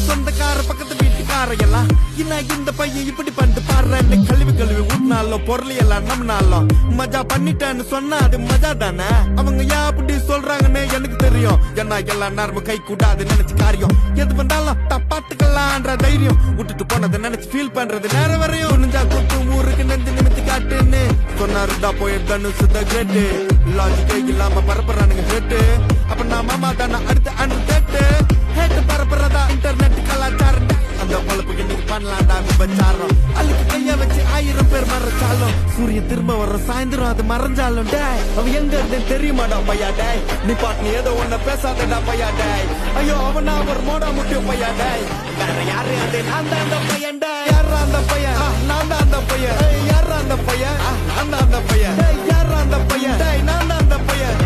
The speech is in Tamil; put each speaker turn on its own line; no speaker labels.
சொந்தக்கார பக்கத்து வீட்டுக்கார எல்லாம் என்ன இந்த பையன் இப்படி பண்ணிட்டு பாடுறேன்னு கழுவி ஊட்டினாலும் பொருள் எல்லாம் நம்மனாலும் மஜா பண்ணிட்டேன்னு சொன்னா அது மஜா தானே. அவங்க ஏன் அப்படி சொல்றாங்கன்னு எனக்கு தெரியும். ஏன்னா எல்லாம் நேரமும் கை கூடாது நினைச்சு காரியம் எது வந்தாலும் தப்பாத்துக்கலான்ற தைரியம் விட்டுட்டு போனதை நினைச்சு ஃபீல் பண்றது நேரம் வரையும். நெஞ்சா கூட்டு ஊருக்கு நெஞ்சு நிமித்தி காட்டுன்னு சொன்னாருடா போய் தனுசு த கிரேட்டு. லாஜிக்கே இல்லாம பரப்புறானுங்க ஹேட்டு. அப்ப நான் மாமா தானே அடுத்த அன்று கேட்டு ஹேட்டு பரப்புறதா இன்டர்நெட் கலாச்சாரம். அந்த பொழப்புக்கு இன்னைக்கு பண்ணலாம்டா விபச்சாரம். அழுக்கு கைய வச்சு 1000 பேர் மறைச்சாலும் சூரியன் திரும்ப வர சாயந்தரம் அது மறைஞ்சாலும் டேய் அவ எங்க இருந்து தெரியுமாடா பையா டேய். நீ பாட்டு நீ ஏதோ ஒன்ன பேசாதடா பையா டேய். ஐயோ அவனா ஒரு மோடா முட்டியும் பையா டேய். வேற யாரு அது நான் தான் அந்த பையன் டேய். யாரா அந்த பையன் நான் தான் அந்த பையன். யாரா அந்த பையன் நான் தான் அந்த பையன். யாரா அந்த பையன் டேய் நான் தான் அந்த பையன்.